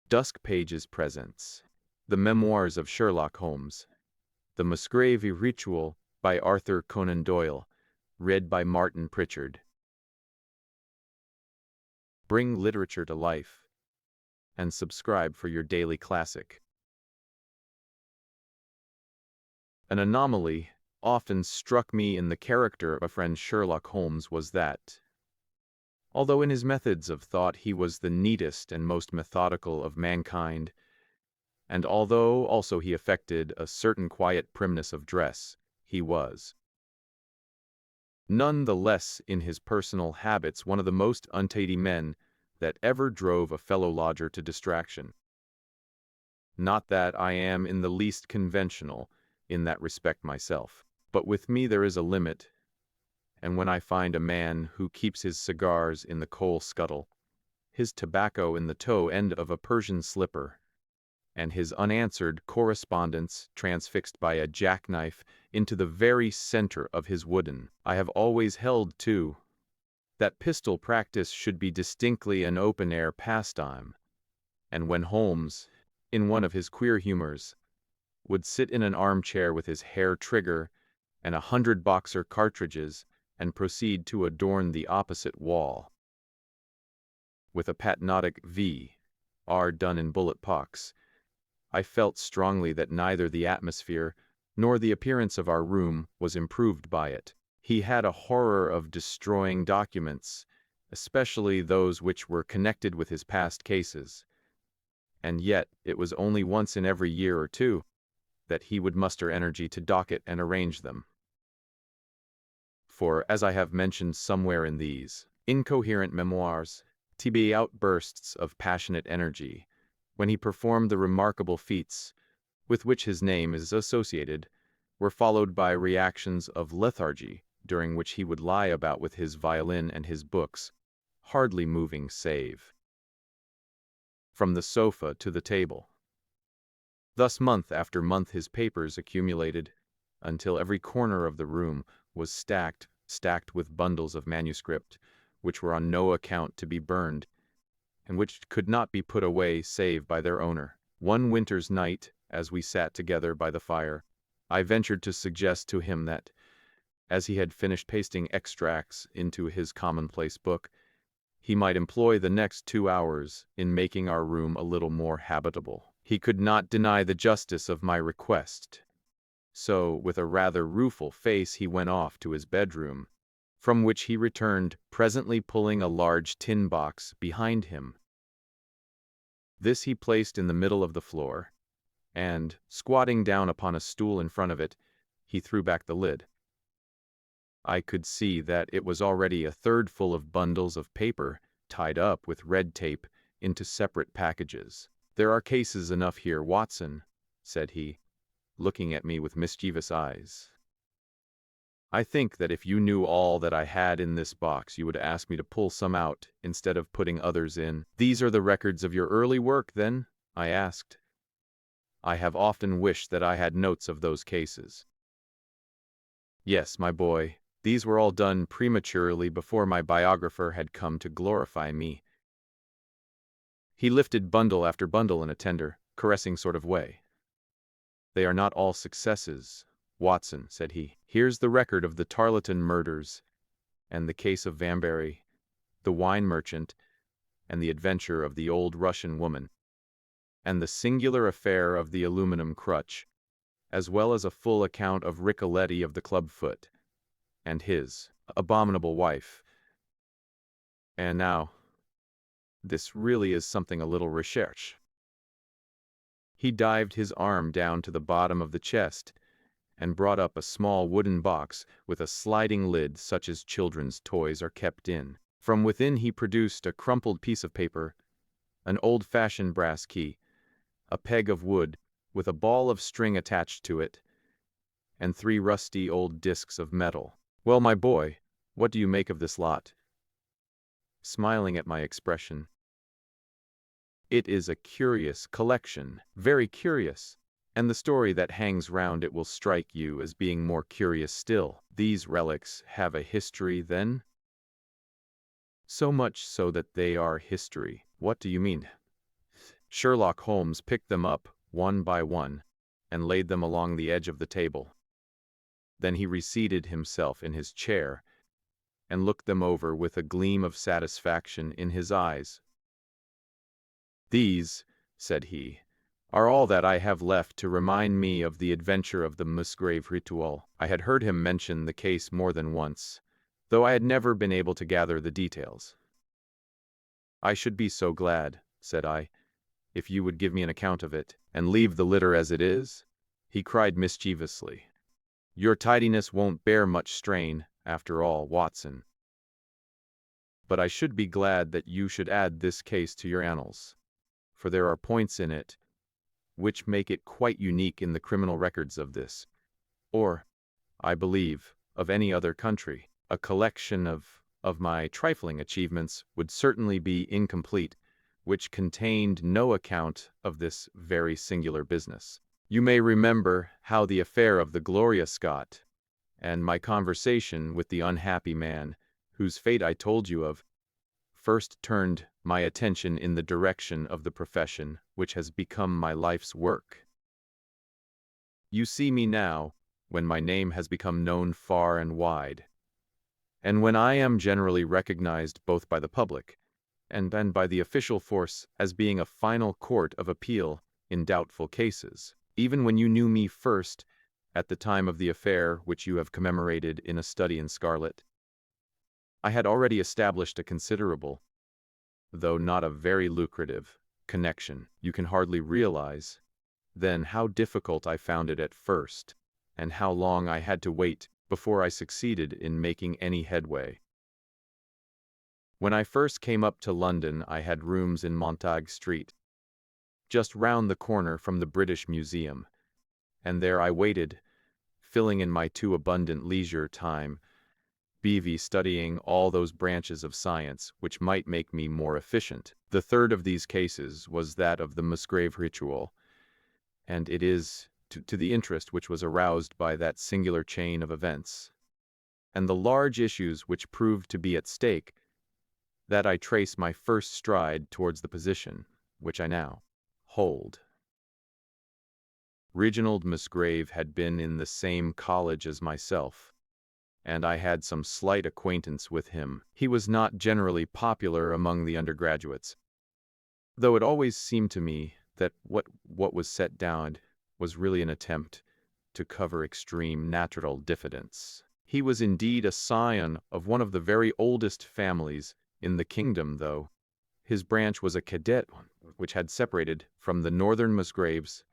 Dusk Pages presents The Memoirs of Sherlock Holmes, The Musgrave Ritual by Arthur Conan Doyle, read by Martin Prichard. Bring literature to life, and subscribe for your daily classic. An anomaly often struck me in the character of a friend Sherlock Holmes was that, although in his methods of thought he was the neatest and most methodical of mankind, and although also he affected a certain quiet primness of dress, he was none the less in his personal habits one of the most untidy men that ever drove a fellow lodger to distraction. Not that I am in the least conventional in that respect myself, but with me there is a limit, and when I find a man who keeps his cigars in the coal scuttle, his tobacco in the toe end of a Persian slipper, and his unanswered correspondence transfixed by a jackknife into the very center of his wooden, I have always held, too, that pistol practice should be distinctly an open-air pastime, and when Holmes, in one of his queer humors, would sit in an armchair with his hair trigger and 100 boxer cartridges and proceed to adorn the opposite wall with a patriotic V.R. done in bullet pox, I felt strongly that neither the atmosphere nor the appearance of our room was improved by it. He had a horror of destroying documents, especially those which were connected with his past cases, and yet it was only once in every year or two that he would muster energy to docket and arrange them. For, as I have mentioned somewhere in these incoherent memoirs, TB outbursts of passionate energy, when he performed the remarkable feats with which his name is associated, were followed by reactions of lethargy, during which he would lie about with his violin and his books, hardly moving save from the sofa to the table. Thus month after month his papers accumulated, until every corner of the room was stacked with bundles of manuscript, which were on no account to be burned, and which could not be put away save by their owner. One winter's night, as we sat together by the fire, I ventured to suggest to him that, as he had finished pasting extracts into his commonplace book, he might employ the next 2 hours in making our room a little more habitable. He could not deny the justice of my request, so with a rather rueful face he went off to his bedroom, from which he returned presently pulling a large tin box behind him. This he placed in the middle of the floor, and, squatting down upon a stool in front of it, he threw back the lid. I could see that it was already a third full of bundles of paper tied up with red tape into separate packages. "There are cases enough here, Watson," said he, looking at me with mischievous eyes. "I think that if you knew all that I had in this box, you would ask me to pull some out instead of putting others in." "These are the records of your early work, then?" I asked. "I have often wished that I had notes of those cases." "Yes, my boy, these were all done prematurely before my biographer had come to glorify me." He lifted bundle after bundle in a tender, caressing sort of way. "They are not all successes, Watson," said he. "Here's the record of the Tarleton murders, and the case of Vanbury, the wine merchant, and the adventure of the old Russian woman, and the singular affair of the aluminum crutch, as well as a full account of Ricoletti of the clubfoot, and his abominable wife. And now, this really is something a little recherche." He dived his arm down to the bottom of the chest, and brought up a small wooden box with a sliding lid such as children's toys are kept in. From within he produced a crumpled piece of paper, an old-fashioned brass key, a peg of wood with a ball of string attached to it, and 3 rusty old discs of metal. "Well, my boy, what do you make of this lot?" Smiling at my expression. "It is a curious collection, very curious, and the story that hangs round it will strike you as being more curious still." "These relics have a history, then?" "So much so that they are history." "What do you mean?" Sherlock Holmes picked them up, one by one, and laid them along the edge of the table. Then he reseated himself in his chair and looked them over with a gleam of satisfaction in his eyes. "These," said he, "are all that I have left to remind me of the adventure of the Musgrave Ritual." I had heard him mention the case more than once, though I had never been able to gather the details. "I should be so glad," said I, "if you would give me an account of it, and leave the litter as it is." He cried mischievously, "Your tidiness won't bear much strain, after all, Watson. But I should be glad that you should add this case to your annals, for there are points in it which make it quite unique in the criminal records of this, or, I believe, of any other country. A collection of my trifling achievements would certainly be incomplete, which contained no account of this very singular business. You may remember how the affair of the Gloria Scott, and my conversation with the unhappy man, whose fate I told you of, first turned my attention in the direction of the profession which has become my life's work. You see me now, when my name has become known far and wide, and when I am generally recognized both by the public and by the official force as being a final court of appeal in doubtful cases. Even when you knew me first, at the time of the affair which you have commemorated in A Study in Scarlet, I had already established a considerable, though not a very lucrative, connection. You can hardly realize, then, how difficult I found it at first, and how long I had to wait before I succeeded in making any headway. When I first came up to London, I had rooms in Montague Street, just round the corner from the British Museum, and there I waited, filling in my too abundant leisure time, studying all those branches of science which might make me more efficient. The third of these cases was that of the Musgrave Ritual, and it is to the interest which was aroused by that singular chain of events, and the large issues which proved to be at stake, that I trace my first stride towards the position which I now hold. Reginald Musgrave had been in the same college as myself, and I had some slight acquaintance with him. He was not generally popular among the undergraduates, though it always seemed to me that what was set down was really an attempt to cover extreme natural diffidence. He was indeed a scion of one of the very oldest families in the kingdom, though his branch was a cadet one, which had separated from the northern Musgraves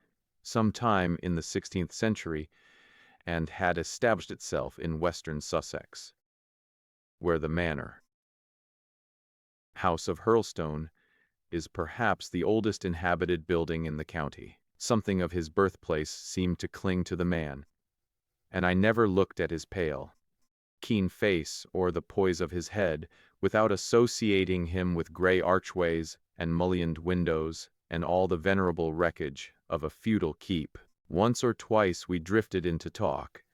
some time in the 16th century, and had established itself in western Sussex, where the manor house of Hurlstone is perhaps the oldest inhabited building in the county. Something of his birthplace seemed to cling to the man, and I never looked at his pale, keen face or the poise of his head without associating him with gray archways and mullioned windows and all the venerable wreckage of a feudal keep. Once or twice we drifted into talk,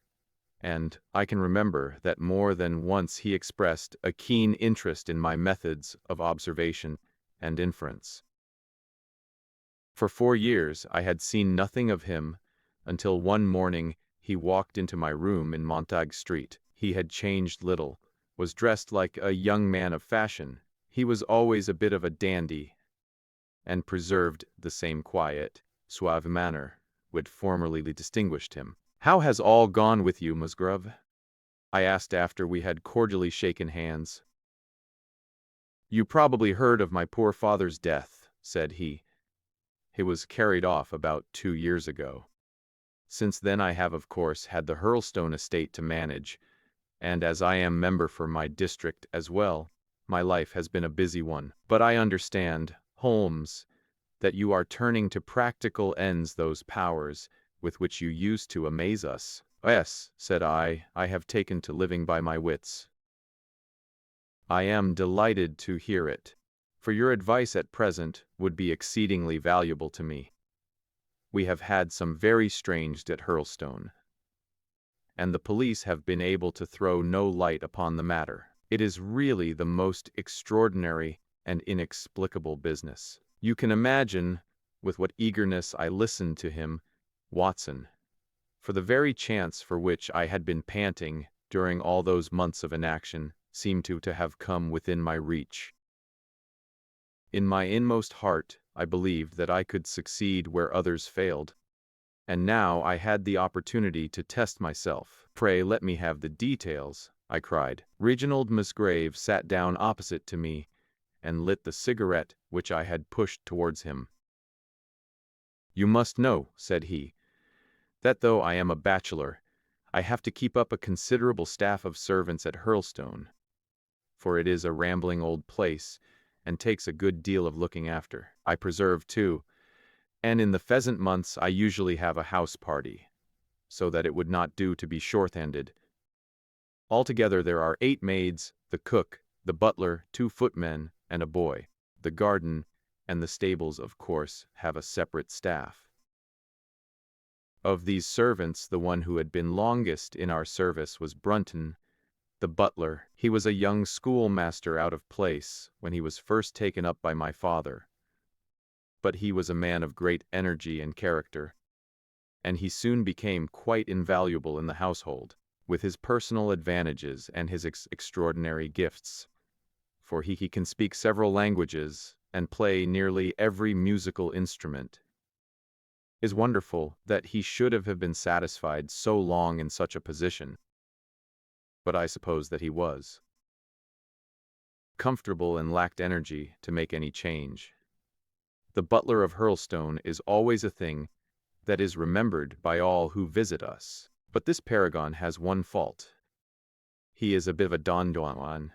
and I can remember that more than once he expressed a keen interest in my methods of observation and inference. For 4 years I had seen nothing of him until one morning he walked into my room in Montague Street. He had changed little, was dressed like a young man of fashion. He was always a bit of a dandy, and preserved the same quiet, suave manner which formerly distinguished him. "How has all gone with you, Musgrave?" I asked after we had cordially shaken hands. "You probably heard of my poor father's death," said he. "He was carried off about 2 years ago. Since then I have, of course, had the Hurlstone estate to manage, and as I am member for my district as well, my life has been a busy one. But I understand, Holmes, that you are turning to practical ends those powers with which you used to amaze us." "Yes," said I have taken to living by my wits." "I am delighted to hear it, for your advice at present would be exceedingly valuable to me. We have had some very strange at Hurlstone, and the police have been able to throw no light upon the matter. It is really the most extraordinary and inexplicable business. You can imagine with what eagerness I listened to him, Watson, for the very chance for which I had been panting during all those months of inaction seemed to have come within my reach. In my inmost heart, I believed that I could succeed where others failed, and now I had the opportunity to test myself. "Pray let me have the details," I cried. Reginald Musgrave sat down opposite to me and lit the cigarette which I had pushed towards him. "You must know," said he, "that though I am a bachelor, I have to keep up a considerable staff of servants at Hurlstone, for it is a rambling old place, and takes a good deal of looking after. I preserve, too, and in the pheasant months I usually have a house party, so that it would not do to be short-handed. Altogether there are 8 maids, the cook, the butler, 2 footmen, and a boy. The garden and the stables, of course, have a separate staff. Of these servants, the one who had been longest in our service was Brunton, the butler. He was a young schoolmaster out of place when he was first taken up by my father. But he was a man of great energy and character, and he soon became quite invaluable in the household, with his personal advantages and his extraordinary gifts. For he can speak several languages and play nearly every musical instrument. It is wonderful that he should have been satisfied so long in such a position, but I suppose that he was comfortable and lacked energy to make any change. The butler of Hurlstone is always a thing that is remembered by all who visit us. But this paragon has one fault. He is a bit of a Don Juan,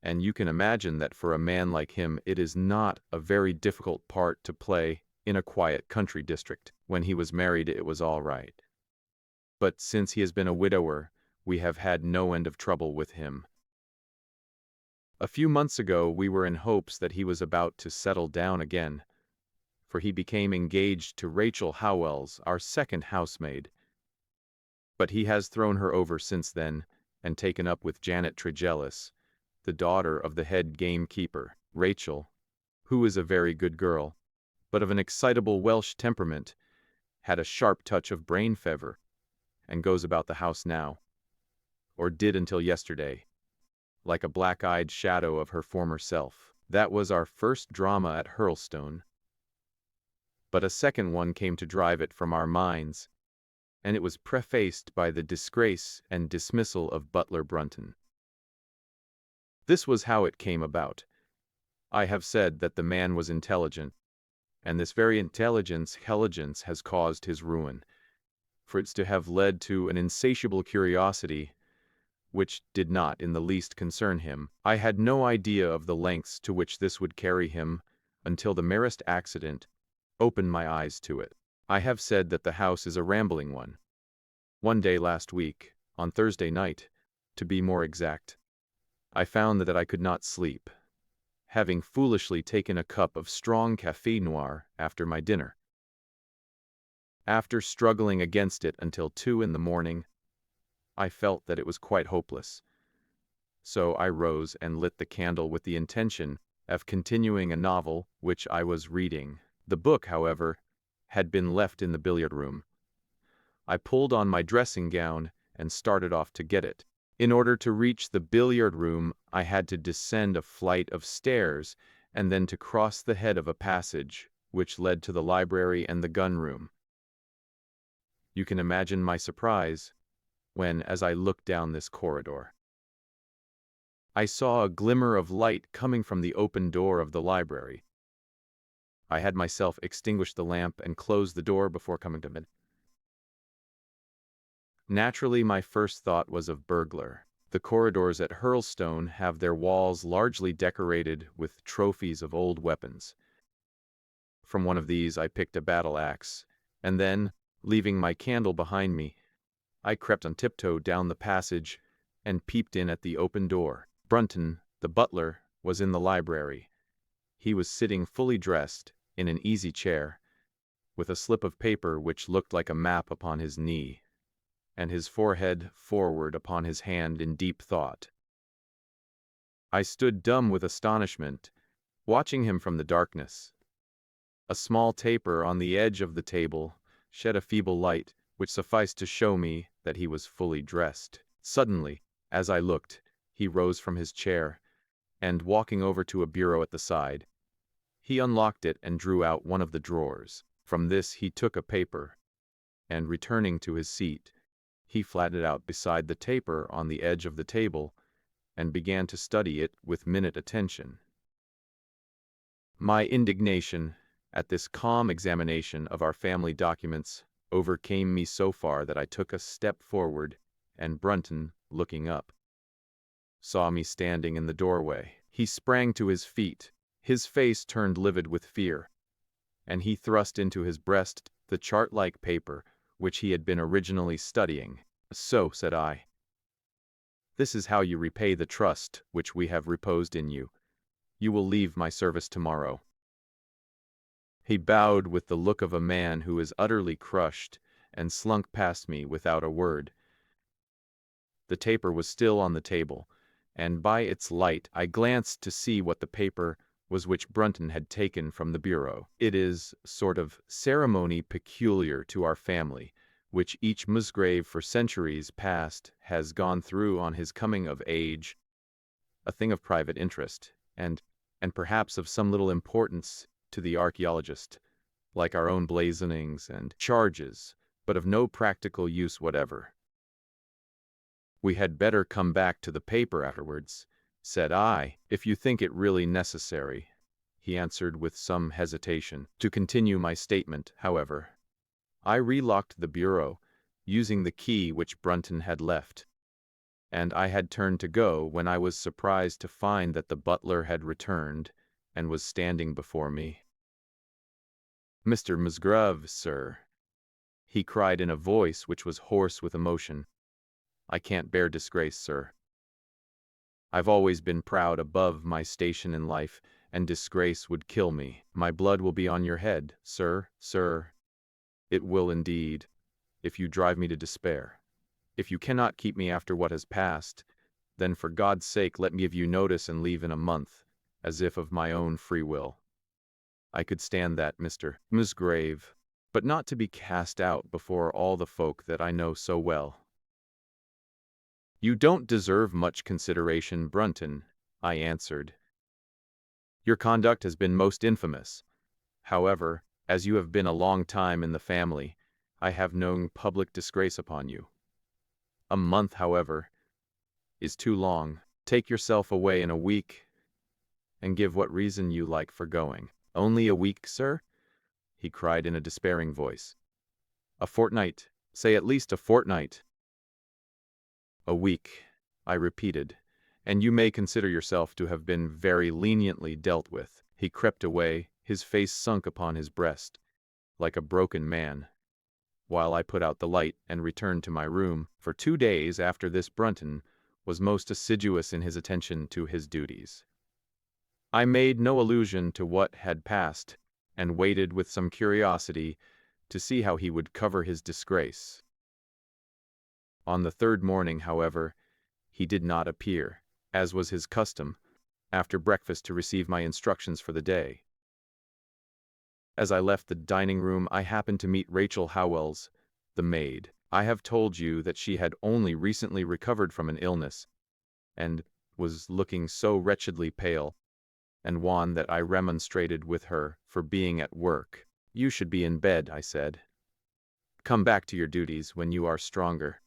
and you can imagine that for a man like him it is not a very difficult part to play in a quiet country district. When he was married it was all right, but since he has been a widower, we have had no end of trouble with him. A few months ago we were in hopes that he was about to settle down again, for he became engaged to Rachel Howells, our second housemaid. But he has thrown her over since then, and taken up with Janet Tregellis, the daughter of the head gamekeeper. Rachel, who is a very good girl, but of an excitable Welsh temperament, had a sharp touch of brain fever, and goes about the house now, or did until yesterday, like a black-eyed shadow of her former self. That was our first drama at Hurlstone, but a second one came to drive it from our minds, and it was prefaced by the disgrace and dismissal of Butler Brunton. This was how it came about. I have said that the man was intelligent, and this very intelligence has caused his ruin, for it's to have led to an insatiable curiosity which did not in the least concern him. I had no idea of the lengths to which this would carry him until the merest accident opened my eyes to it. I have said that the house is a rambling one. One day last week, on Thursday night, to be more exact, I found that I could not sleep, having foolishly taken a cup of strong café noir after my dinner. After struggling against it until 2 in the morning, I felt that it was quite hopeless. So I rose and lit the candle with the intention of continuing a novel which I was reading. The book, however, had been left in the billiard room. I pulled on my dressing gown and started off to get it. In order to reach the billiard room, I had to descend a flight of stairs and then to cross the head of a passage which led to the library and the gun room. You can imagine my surprise when, as I looked down this corridor, I saw a glimmer of light coming from the open door of the library. I had myself extinguished the lamp and closed the door before coming to bed. Naturally, my first thought was of burglar. The corridors at Hurlstone have their walls largely decorated with trophies of old weapons. From one of these I picked a battle axe, and then, leaving my candle behind me, I crept on tiptoe down the passage and peeped in at the open door. Brunton, the butler, was in the library. He was sitting fully dressed, in an easy chair, with a slip of paper which looked like a map upon his knee, and his forehead forward upon his hand in deep thought. I stood dumb with astonishment, watching him from the darkness. A small taper on the edge of the table shed a feeble light, which sufficed to show me that he was fully dressed. Suddenly, as I looked, he rose from his chair, and walking over to a bureau at the side, he unlocked it and drew out one of the drawers. From this he took a paper, and returning to his seat, he flattened it out beside the taper on the edge of the table, and began to study it with minute attention. My indignation at this calm examination of our family documents overcame me so far that I took a step forward, and Brunton, looking up, saw me standing in the doorway. He sprang to his feet, his face turned livid with fear, and he thrust into his breast the chart-like paper which he had been originally studying. "So," said I, "this is how you repay the trust which we have reposed in you. You will leave my service tomorrow." He bowed with the look of a man who is utterly crushed, and slunk past me without a word. The taper was still on the table, and by its light I glanced to see what the paper was which Brunton had taken from the bureau. It is a sort of ceremony peculiar to our family, which each Musgrave for centuries past has gone through on his coming of age, a thing of private interest, and perhaps of some little importance to the archaeologist, like our own blazonings and charges, but of no practical use whatever. "We had better come back to the paper afterwards," said I, "if you think it really necessary," he answered with some hesitation. To continue my statement, however, I relocked the bureau, using the key which Brunton had left, and I had turned to go when I was surprised to find that the butler had returned and was standing before me. "Mr. Musgrave, sir," he cried in a voice which was hoarse with emotion. "I can't bear disgrace, sir. I've always been proud above my station in life, and disgrace would kill me. My blood will be on your head, sir. It will indeed, if you drive me to despair. If you cannot keep me after what has passed, then for God's sake let me give you notice and leave in a month, as if of my own free will. I could stand that, Mr. Musgrave, but not to be cast out before all the folk that I know so well." "You don't deserve much consideration, Brunton," I answered. "Your conduct has been most infamous. However, as you have been a long time in the family, I have known public disgrace upon you. A month, however, is too long. Take yourself away in a week, and give what reason you like for going." "Only a week, sir?" he cried in a despairing voice. "A fortnight. Say at least a fortnight." "A week," I repeated, "and you may consider yourself to have been very leniently dealt with." He crept away, his face sunk upon his breast, like a broken man, while I put out the light and returned to my room. For 2 days after this Brunton was most assiduous in his attention to his duties. I made no allusion to what had passed, and waited with some curiosity to see how he would cover his disgrace. On the 3rd morning, however, he did not appear, as was his custom, after breakfast to receive my instructions for the day. As I left the dining room, I happened to meet Rachel Howells, the maid. I have told you that she had only recently recovered from an illness, and was looking so wretchedly pale and wan that I remonstrated with her for being at work. "You should be in bed," I said. "Come back to your duties when you are stronger."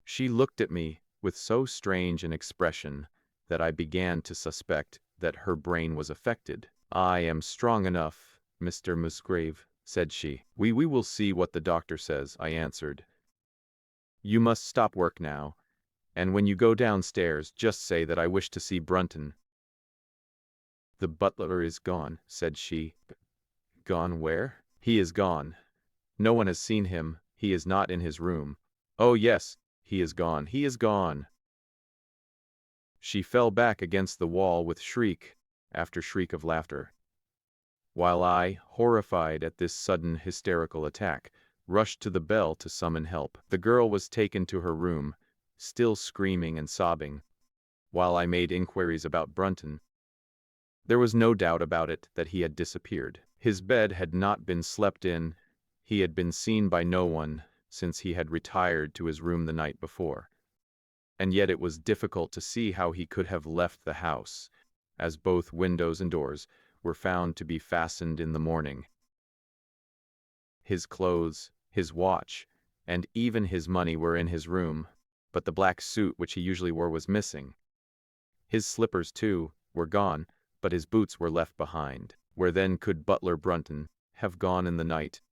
She looked at me with so strange an expression that I began to suspect that her brain was affected. "I am strong enough, Mr. Musgrave," said she. We will see what the doctor says," I answered. "You must stop work now, and when you go downstairs, just say that I wish to see Brunton." "The butler is gone," said she. "Gone where?" "He is gone. No one has seen him. He is not in his room." "Oh, yes, he is gone. He is gone." She fell back against the wall with shriek after shriek of laughter, while I, horrified at this sudden hysterical attack, rushed to the bell to summon help. The girl was taken to her room, still screaming and sobbing, while I made inquiries about Brunton. There was no doubt about it that he had disappeared. His bed had not been slept in. He had been seen by no one since he had retired to his room the night before. And yet it was difficult to see how he could have left the house, as both windows and doors were found to be fastened in the morning. His clothes, his watch, and even his money were in his room, but the black suit which he usually wore was missing. His slippers, too, were gone, but his boots were left behind. Where then could Butler Brunton have gone in the night?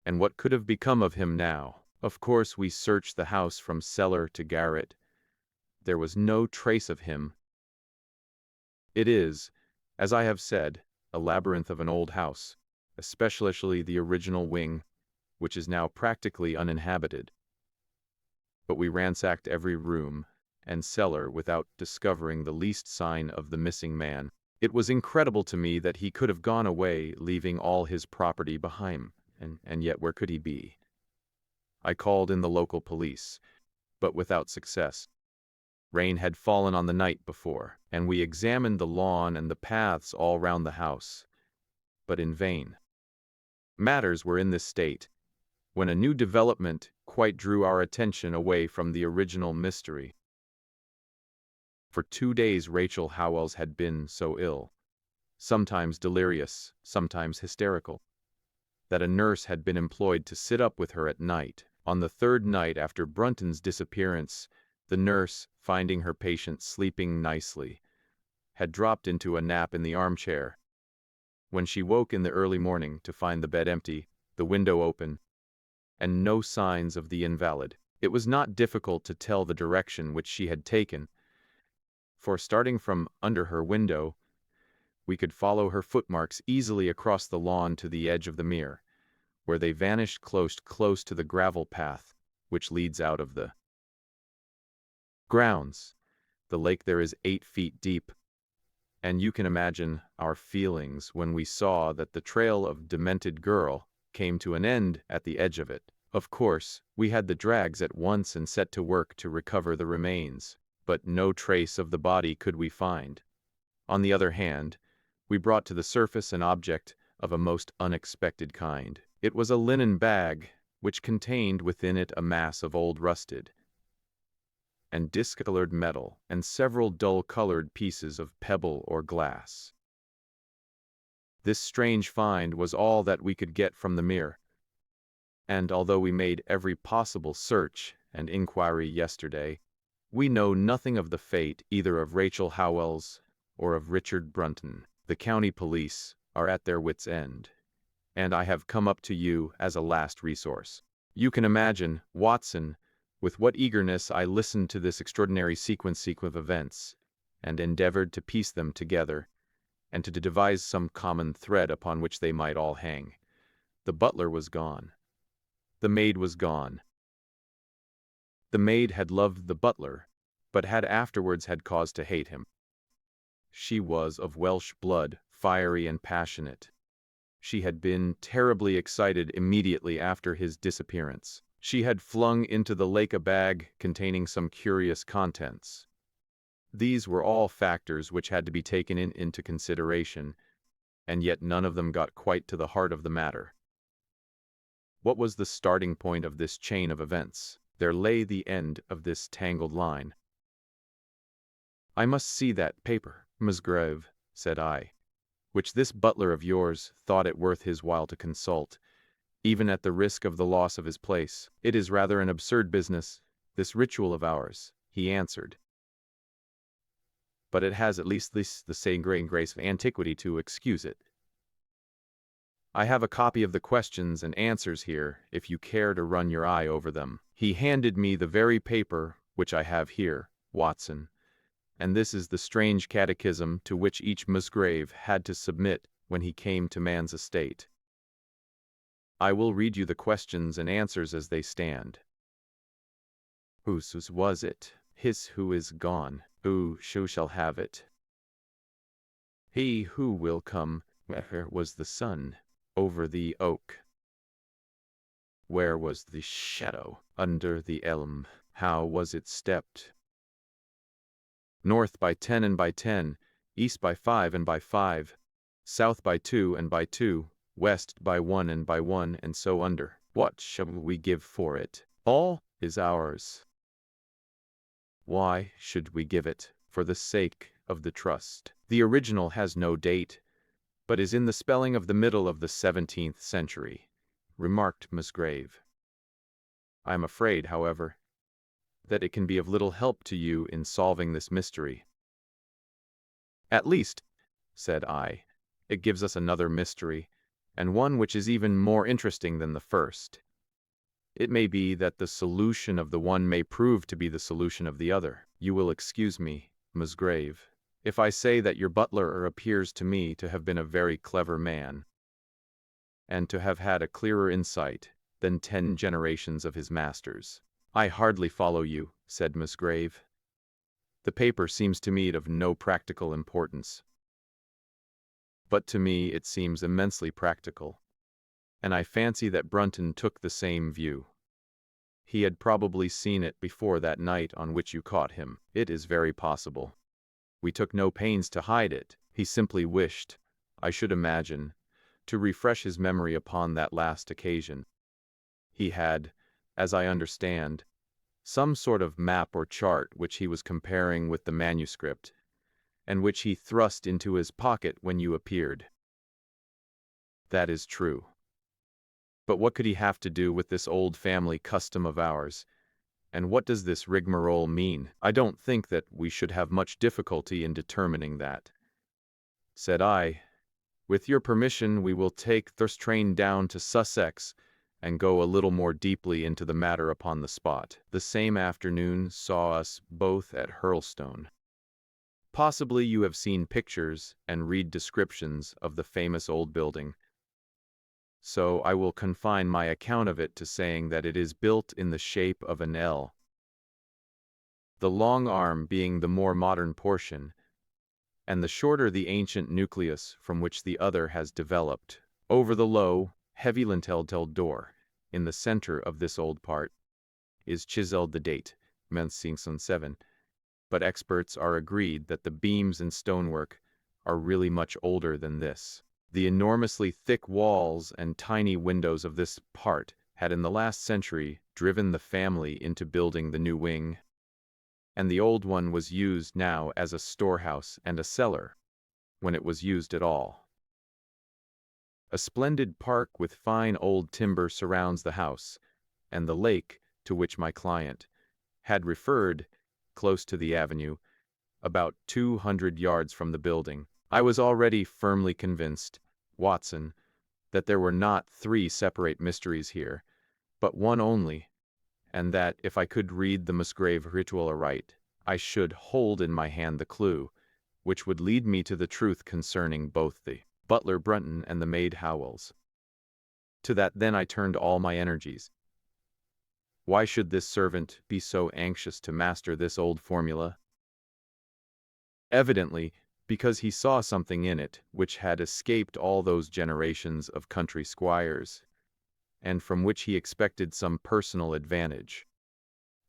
And what could have become of him now? Of course we searched the house from cellar to garret. There was no trace of him. It is, as I have said, a labyrinth of an old house, especially the original wing, which is now practically uninhabited. But we ransacked every room and cellar without discovering the least sign of the missing man. It was incredible to me that he could have gone away, leaving all his property behind him, and yet where could he be? I called in the local police, but without success. Rain had fallen on the night before, and we examined the lawn and the paths all round the house, but in vain. Matters were in this state, when a new development quite drew our attention away from the original mystery. For 2 days Rachel Howells had been so ill, sometimes delirious, sometimes hysterical, that a nurse had been employed to sit up with her at night. On the third night after Brunton's disappearance, the nurse, finding her patient sleeping nicely, had dropped into a nap in the armchair. When she woke in the early morning to find the bed empty, the window open, and no signs of the invalid, it was not difficult to tell the direction which she had taken, for starting from under her window, we could follow her footmarks easily across the lawn to the edge of the mere, where they vanished close to the gravel path which leads out of the grounds. The lake there is 8 feet deep, and you can imagine our feelings when we saw that the trail of demented girl came to an end at the edge of it. Of course, we had the drags at once and set to work to recover the remains, but no trace of the body could we find. On the other hand, we brought to the surface an object of a most unexpected kind. It was a linen bag, which contained within it a mass of old rusted and discolored metal, and several dull-colored pieces of pebble or glass. This strange find was all that we could get from the mere, and although we made every possible search and inquiry yesterday, we know nothing of the fate either of Rachel Howells or of Richard Brunton. The county police are at their wits' end, and I have come up to you as a last resource. You can imagine, Watson, with what eagerness I listened to this extraordinary sequence of events, and endeavored to piece them together, and to devise some common thread upon which they might all hang. The butler was gone. The maid was gone. The maid had loved the butler, but had afterwards had cause to hate him. She was of Welsh blood, fiery and passionate. She had been terribly excited immediately after his disappearance. She had flung into the lake a bag containing some curious contents. These were all factors which had to be taken into consideration, and yet none of them got quite to the heart of the matter. What was the starting point of this chain of events? There lay the end of this tangled line. "I must see that paper, Musgrave," said I, "which this butler of yours thought it worth his while to consult, even at the risk of the loss of his place." "It is rather an absurd business, this ritual of ours," he answered, "but it has at least the same grace of antiquity to excuse it. I have a copy of the questions and answers here, if you care to run your eye over them." He handed me the very paper which I have here, Watson, and this is the strange catechism to which each Musgrave had to submit when he came to man's estate. I will read you the questions and answers as they stand. Whose was it? His who is gone. Who shall have it? He who will come. Where was the sun? Over the oak. Where was the shadow? Under the elm. How was it stepped? North by 10 and by 10, east by 5 and by 5, south by 2 and by 2, west by 1 and by 1, and so under. What shall we give for it? All is ours. Why should we give it? For the sake of the trust. The original has no date, but is in the spelling of the middle of the 17th century, remarked Musgrave. I am afraid, however, that it can be of little help to you in solving this mystery. At least, said I, it gives us another mystery, and one which is even more interesting than the first. It may be that the solution of the one may prove to be the solution of the other. You will excuse me, Musgrave, if I say that your butler appears to me to have been a very clever man, and to have had a clearer insight than 10 generations of his masters. I hardly follow you, said Musgrave. The paper seems to me of no practical importance. But to me it seems immensely practical, and I fancy that Brunton took the same view. He had probably seen it before that night on which you caught him. It is very possible. We took no pains to hide it. He simply wished, I should imagine, to refresh his memory upon that last occasion. He had, as I understand, some sort of map or chart which he was comparing with the manuscript, and which he thrust into his pocket when you appeared. That is true. But what could he have to do with this old family custom of ours? And what does this rigmarole mean? I don't think that we should have much difficulty in determining that. Said I, with your permission we will take the train down to Sussex and go a little more deeply into the matter upon the spot. The same afternoon saw us both at Hurlstone. Possibly you have seen pictures and read descriptions of the famous old building, so I will confine my account of it to saying that it is built in the shape of an L, the long arm being the more modern portion, and the shorter the ancient nucleus from which the other has developed. Over the low, heavy linteled door, in the center of this old part, is chiseled the date, 1607, but experts are agreed that the beams and stonework are really much older than this. The enormously thick walls and tiny windows of this part had in the last century driven the family into building the new wing, and the old one was used now as a storehouse and a cellar, when it was used at all. A splendid park with fine old timber surrounds the house, and the lake, to which my client had referred, close to the avenue, about 200 yards from the building. I was already firmly convinced, Watson, that there were not 3 separate mysteries here, but one only, and that if I could read the Musgrave Ritual aright, I should hold in my hand the clue, which would lead me to the truth concerning both the butler Brunton and the maid Howells. To that then I turned all my energies. Why should this servant be so anxious to master this old formula? Evidently, because he saw something in it which had escaped all those generations of country squires, and from which he expected some personal advantage.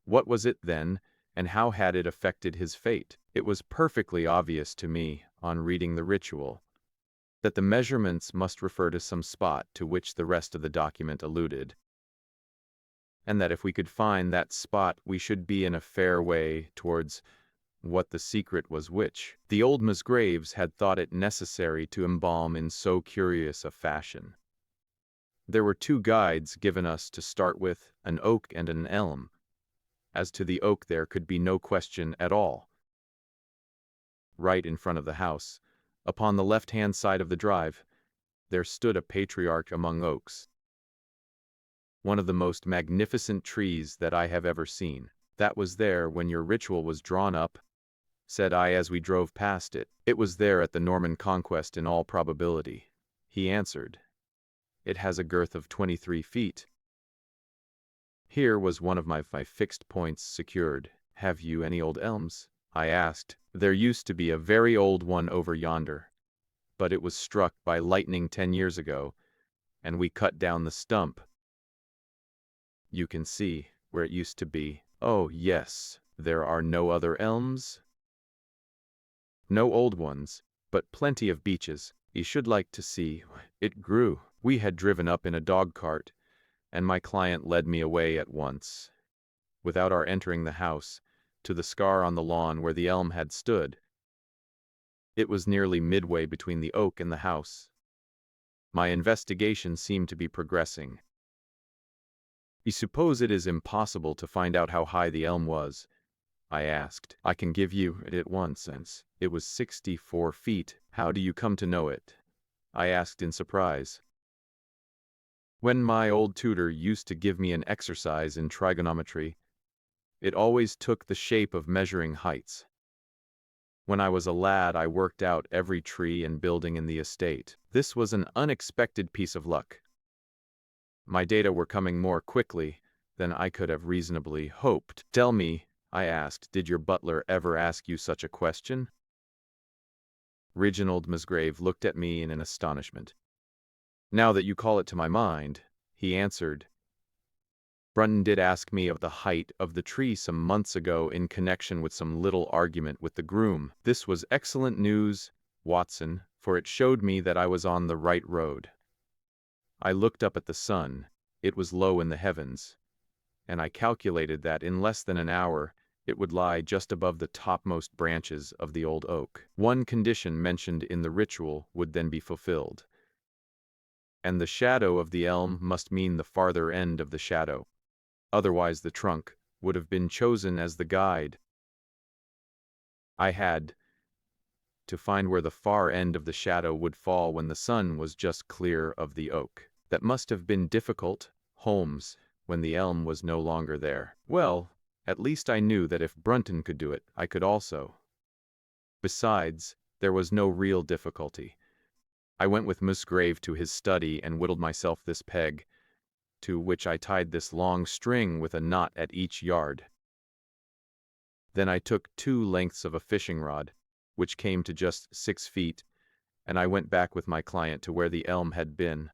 What was it then, and how had it affected his fate? It was perfectly obvious to me, on reading the ritual, that the measurements must refer to some spot to which the rest of the document alluded, and that if we could find that spot we should be in a fair way towards what the secret was which the old Musgraves had thought it necessary to embalm in so curious a fashion. There were 2 guides given us to start with, an oak and an elm. As to the oak there could be no question at all. Right in front of the house, upon the left-hand side of the drive, there stood a patriarch among oaks, one of the most magnificent trees that I have ever seen. That was there when your ritual was drawn up, said I as we drove past it. It was there at the Norman Conquest in all probability, he answered. It has a girth of 23 feet. Here was one of my fixed points secured. Have you any old elms? I asked. There used to be a very old one over yonder, but it was struck by lightning 10 years ago, and we cut down the stump. You can see where it used to be. Oh, yes, there are no other elms? No old ones, but plenty of beeches. You should like to see. It grew. We had driven up in a dog cart, and my client led me away at once, without our entering the house, to the scar on the lawn where the elm had stood. It was nearly midway between the oak and the house. My investigation seemed to be progressing. You suppose it is impossible to find out how high the elm was? I asked. I can give you it at once, since it was 64 feet. How do you come to know it? I asked in surprise. When my old tutor used to give me an exercise in trigonometry, it always took the shape of measuring heights. When I was a lad, I worked out every tree and building in the estate. This was an unexpected piece of luck. My data were coming more quickly than I could have reasonably hoped. Tell me, I asked, did your butler ever ask you such a question? Reginald Musgrave looked at me in astonishment. Now that you call it to my mind, he answered, Brunton did ask me of the height of the tree some months ago in connection with some little argument with the groom. This was excellent news, Watson, for it showed me that I was on the right road. I looked up at the sun. It was low in the heavens, and I calculated that in less than an hour it would lie just above the topmost branches of the old oak. One condition mentioned in the ritual would then be fulfilled, and the shadow of the elm must mean the farther end of the shadow. Otherwise the trunk would have been chosen as the guide. I had to find where the far end of the shadow would fall when the sun was just clear of the oak. That must have been difficult, Holmes, when the elm was no longer there. Well, at least I knew that if Brunton could do it, I could also. Besides, there was no real difficulty. I went with Musgrave to his study and whittled myself this peg, to which I tied this long string with a knot at each yard. Then I took 2 lengths of a fishing rod, which came to just 6 feet, and I went back with my client to where the elm had been.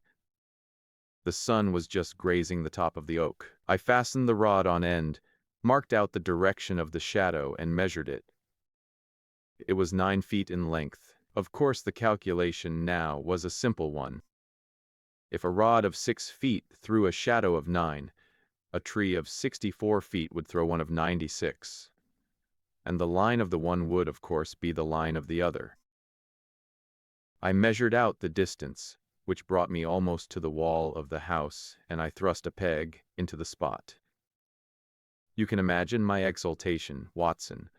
The sun was just grazing the top of the oak. I fastened the rod on end, marked out the direction of the shadow, and measured it. It was 9 feet in length. Of course, the calculation now was a simple one. If a rod of 6 feet threw a shadow of 9, a tree of 64 feet would throw one of 96. And the line of the one would, of course, be the line of the other. I measured out the distance, which brought me almost to the wall of the house, and I thrust a peg into the spot. You can imagine my exultation, Watson,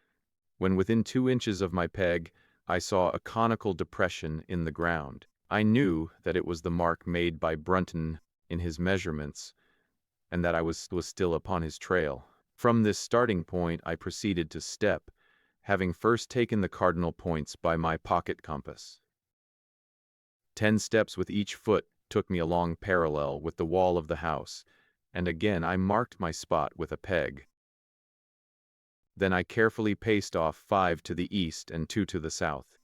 when within 2 inches of my peg, I saw a conical depression in the ground. I knew that it was the mark made by Brunton in his measurements, and that I was still upon his trail. From this starting point I proceeded to step, having first taken the cardinal points by my pocket compass. 10 steps with each foot took me along parallel with the wall of the house, and again I marked my spot with a peg. Then I carefully paced off 5 to the east and 2 to the south.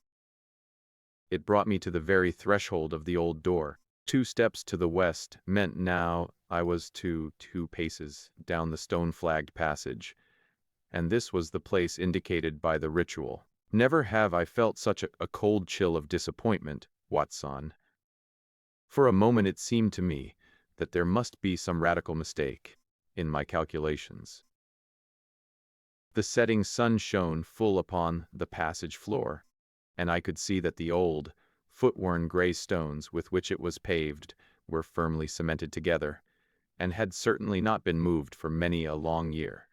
It brought me to the very threshold of the old door. 2 steps to the west meant now I was 2 paces down the stone-flagged passage, and this was the place indicated by the ritual. Never have I felt such a cold chill of disappointment, Watson. For a moment it seemed to me that there must be some radical mistake in my calculations. The setting sun shone full upon the passage floor, and I could see that the old, foot-worn gray stones with which it was paved were firmly cemented together, and had certainly not been moved for many a long year.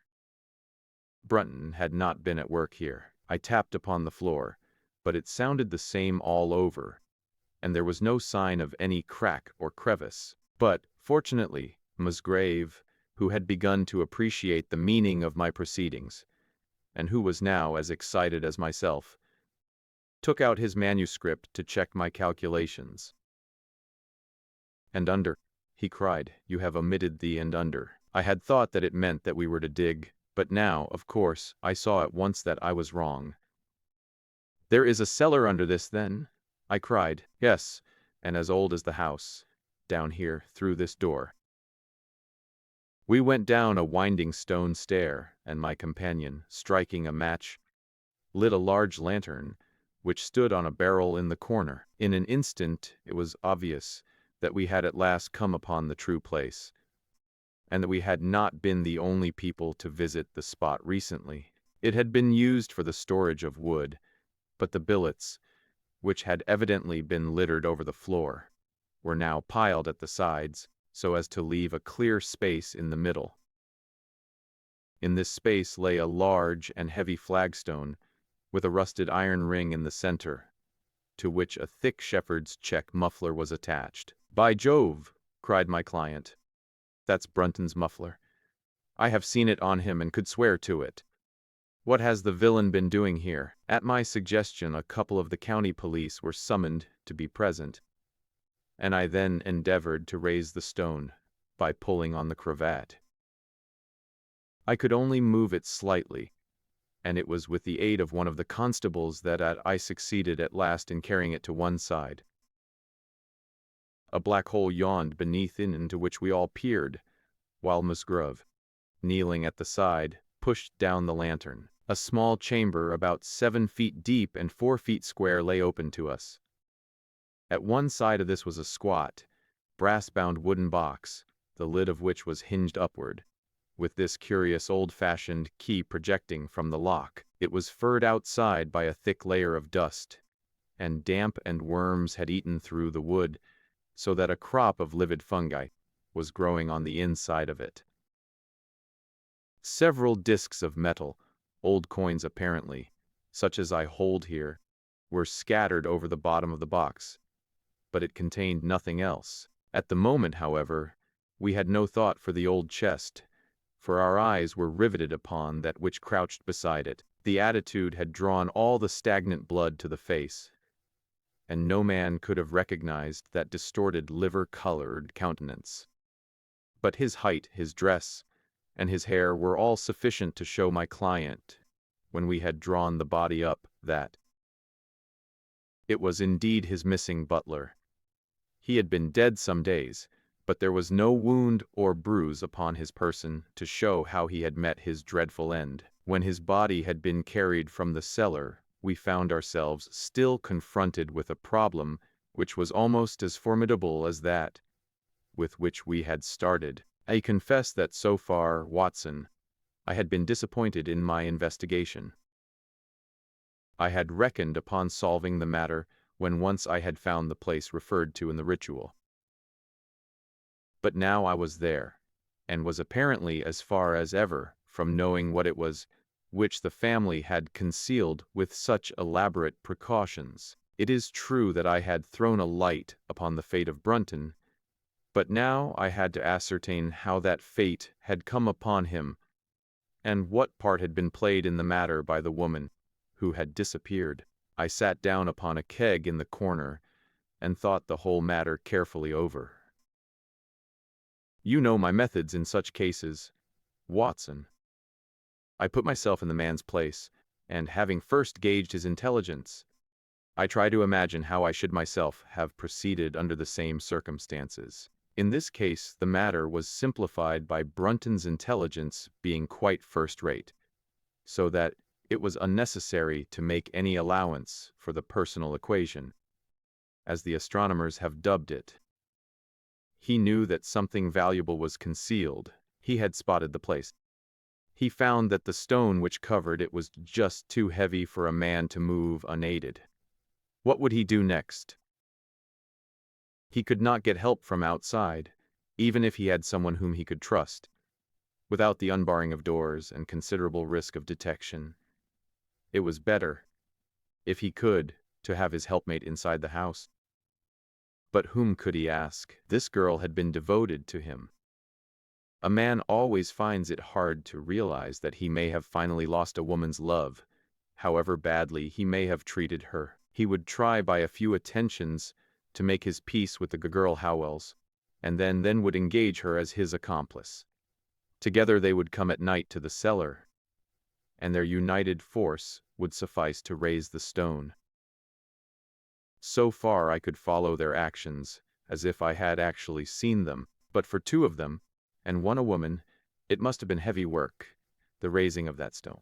Brunton had not been at work here. I tapped upon the floor, but it sounded the same all over, and there was no sign of any crack or crevice. But, fortunately, Musgrave, who had begun to appreciate the meaning of my proceedings, and who was now as excited as myself, took out his manuscript to check my calculations. "And under," he cried, "you have omitted the and under." I had thought that it meant that we were to dig, but now, of course, I saw at once that I was wrong. "There is a cellar under this, then?" I cried. "Yes, and as old as the house, down here, through this door." We went down a winding stone stair, and my companion, striking a match, lit a large lantern, which stood on a barrel in the corner. In an instant it was obvious that we had at last come upon the true place, and that we had not been the only people to visit the spot recently. It had been used for the storage of wood, but the billets, which had evidently been littered over the floor, were now piled at the sides so as to leave a clear space in the middle. In this space lay a large and heavy flagstone with a rusted iron ring in the center, to which a thick shepherd's check muffler was attached. "By Jove!" cried my client. "That's Brunton's muffler. I have seen it on him and could swear to it. What has the villain been doing here?" At my suggestion, a couple of the county police were summoned to be present, and I then endeavored to raise the stone by pulling on the cravat. I could only move it slightly, and it was with the aid of one of the constables that I succeeded at last in carrying it to one side. A black hole yawned beneath it into which we all peered, while Musgrave, kneeling at the side, pushed down the lantern. A small chamber about 7 feet deep and 4 feet square lay open to us. At one side of this was a squat, brass-bound wooden box, the lid of which was hinged upward, with this curious old-fashioned key projecting from the lock. It was furred outside by a thick layer of dust, and damp and worms had eaten through the wood, so that a crop of livid fungi was growing on the inside of it. Several discs of metal, old coins apparently, such as I hold here, were scattered over the bottom of the box, but it contained nothing else. At the moment, however, we had no thought for the old chest, for our eyes were riveted upon that which crouched beside it. The attitude had drawn all the stagnant blood to the face, and no man could have recognized that distorted liver-colored countenance. But his height, his dress, and his hair were all sufficient to show my client, when we had drawn the body up, that it was indeed his missing butler. He had been dead some days, but there was no wound or bruise upon his person to show how he had met his dreadful end. When his body had been carried from the cellar, we found ourselves still confronted with a problem which was almost as formidable as that with which we had started. I confess that so far, Watson, I had been disappointed in my investigation. I had reckoned upon solving the matter when once I had found the place referred to in the ritual. But now I was there, and was apparently as far as ever from knowing what it was which the family had concealed with such elaborate precautions. It is true that I had thrown a light upon the fate of Brunton, but now I had to ascertain how that fate had come upon him, and what part had been played in the matter by the woman who had disappeared. I sat down upon a keg in the corner, and thought the whole matter carefully over. You know my methods in such cases, Watson. I put myself in the man's place, and having first gauged his intelligence, I try to imagine how I should myself have proceeded under the same circumstances. In this case, the matter was simplified by Brunton's intelligence being quite first-rate, so that it was unnecessary to make any allowance for the personal equation, as the astronomers have dubbed it. He knew that something valuable was concealed. He had spotted the place. He found that the stone which covered it was just too heavy for a man to move unaided. What would he do next? He could not get help from outside, even if he had someone whom he could trust, without the unbarring of doors and considerable risk of detection. It was better, if he could, to have his helpmate inside the house. But whom could he ask? This girl had been devoted to him. A man always finds it hard to realize that he may have finally lost a woman's love, however badly he may have treated her. He would try by a few attentions to make his peace with the girl Howells, and then would engage her as his accomplice. Together they would come at night to the cellar, and their united force would suffice to raise the stone. So far I could follow their actions, as if I had actually seen them, but for two of them, and one a woman, it must have been heavy work, the raising of that stone.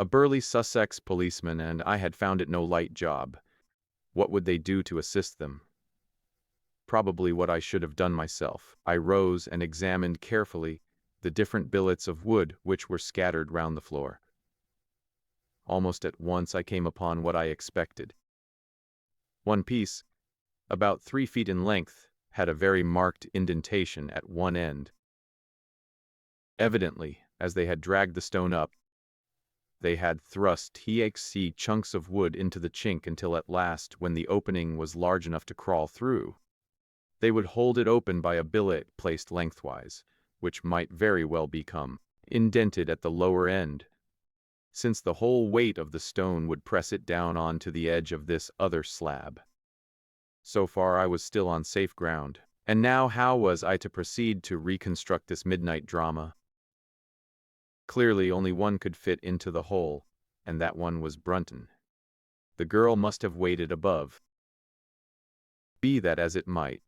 A burly Sussex policeman, and I had found it no light job. What would they do to assist them? Probably what I should have done myself. I rose and examined carefully the different billets of wood which were scattered round the floor. Almost at once I came upon what I expected. One piece, about 3 feet in length, had a very marked indentation at one end. Evidently, as they had dragged the stone up, they had thrust THC chunks of wood into the chink until at last, when the opening was large enough to crawl through, they would hold it open by a billet placed lengthwise, which might very well become indented at the lower end, since the whole weight of the stone would press it down onto the edge of this other slab. So far I was still on safe ground. And now how was I to proceed to reconstruct this midnight drama? Clearly only one could fit into the hole, and that one was Brunton. The girl must have waited above. Be that as it might,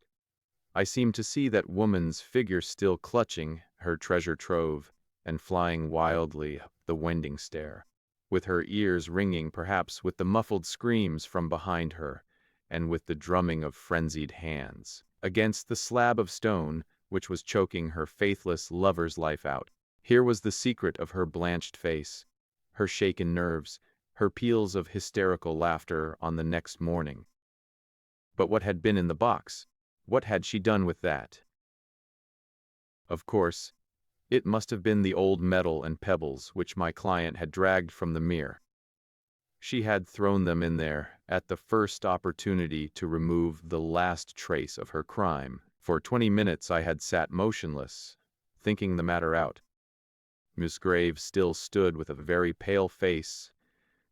I seemed to see that woman's figure still clutching her treasure trove and flying wildly up the winding stair, with her ears ringing perhaps with the muffled screams from behind her, and with the drumming of frenzied hands against the slab of stone which was choking her faithless lover's life out. Here was the secret of her blanched face, her shaken nerves, her peals of hysterical laughter on the next morning. But what had been in the box? What had she done with that? Of course, it must have been the old metal and pebbles which my client had dragged from the mere. She had thrown them in there at the first opportunity to remove the last trace of her crime. For 20 minutes I had sat motionless, thinking the matter out. Musgrave still stood with a very pale face,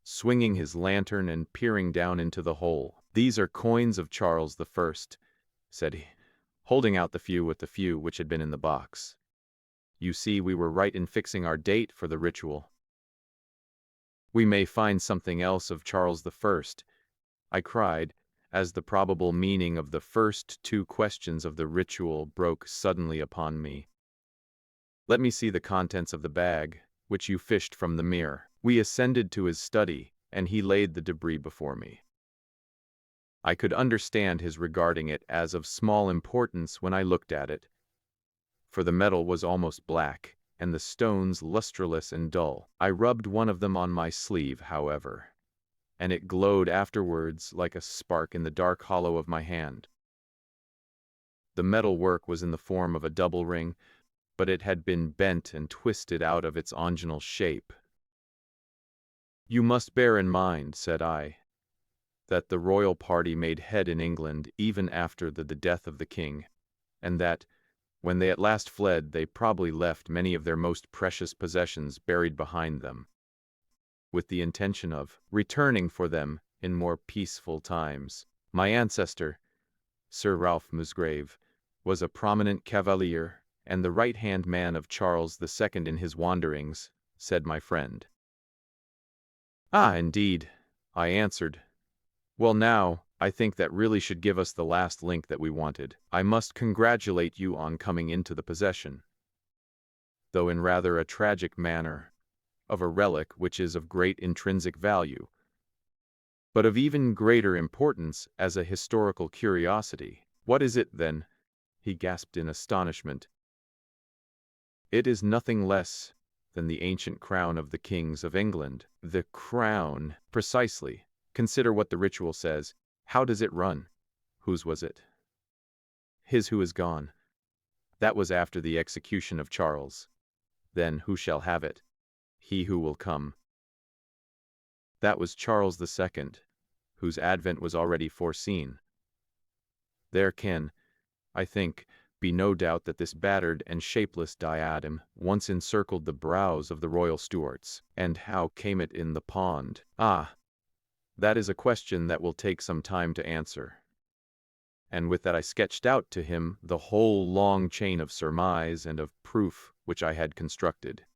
swinging his lantern and peering down into the hole. "These are coins of Charles I," said he, holding out the few which had been in the box. "You see, we were right in fixing our date for the ritual." "We may find something else of Charles I," I cried, as the probable meaning of the first 2 questions of the ritual broke suddenly upon me. "Let me see the contents of the bag, which you fished from the mere." We ascended to his study, and he laid the debris before me. I could understand his regarding it as of small importance when I looked at it, for the metal was almost black, and the stones lustreless and dull. I rubbed one of them on my sleeve, however, and it glowed afterwards like a spark in the dark hollow of my hand. The metal work was in the form of a double ring, but it had been bent and twisted out of its original shape. "You must bear in mind," said I, "that the royal party made head in England even after the death of the king, and that, when they at last fled, they probably left many of their most precious possessions buried behind them, with the intention of returning for them in more peaceful times. My ancestor, Sir Ralph Musgrave, was a prominent cavalier and the right-hand man of Charles II in his wanderings," said my friend. "Ah, indeed," I answered. "Well now, I think that really should give us the last link that we wanted. I must congratulate you on coming into the possession, though in rather a tragic manner, of a relic which is of great intrinsic value, but of even greater importance as a historical curiosity." "What is it, then?" he gasped in astonishment. "It is nothing less than the ancient crown of the kings of England." "The crown?" "Precisely. Consider what the ritual says. How does it run?" "Whose was it?" "His who is gone. That was after the execution of Charles. Then who shall have it?" "He who will come." That was Charles II, whose advent was already foreseen. There can, I think, be no doubt that this battered and shapeless diadem once encircled the brows of the royal Stuarts. And how came it in the pond? Ah, that is a question that will take some time to answer. And with that I sketched out to him the whole long chain of surmise and of proof which I had constructed.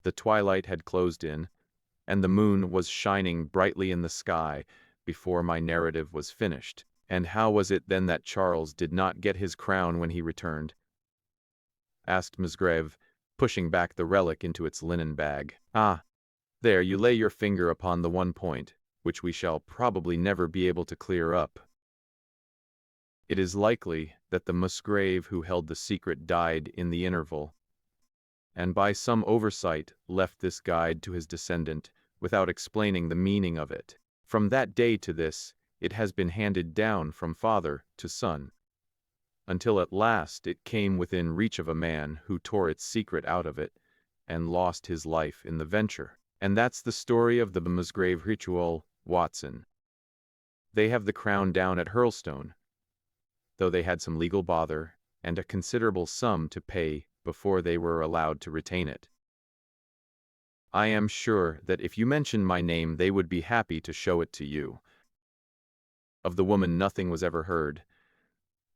The twilight had closed in, and the moon was shining brightly in the sky before my narrative was finished. "And how was it then that Charles did not get his crown when he returned?" asked Musgrave, pushing back the relic into its linen bag. "Ah, There you lay your finger upon the one point, which we shall probably never be able to clear up. It is likely that the Musgrave who held the secret died in the interval, and by some oversight left this guide to his descendant without explaining the meaning of it. From that day to this, it has been handed down from father to son, until at last it came within reach of a man who tore its secret out of it and lost his life in the venture. And that's the story of the Musgrave Ritual, Watson. They have the crown down at Hurlstone, though they had some legal bother and a considerable sum to pay before they were allowed to retain it. I am sure that if you mentioned my name they would be happy to show it to you. Of the woman nothing was ever heard,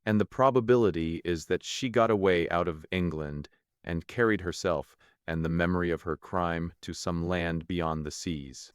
and the probability is that she got away out of England and carried herself and the memory of her crime to some land beyond the seas.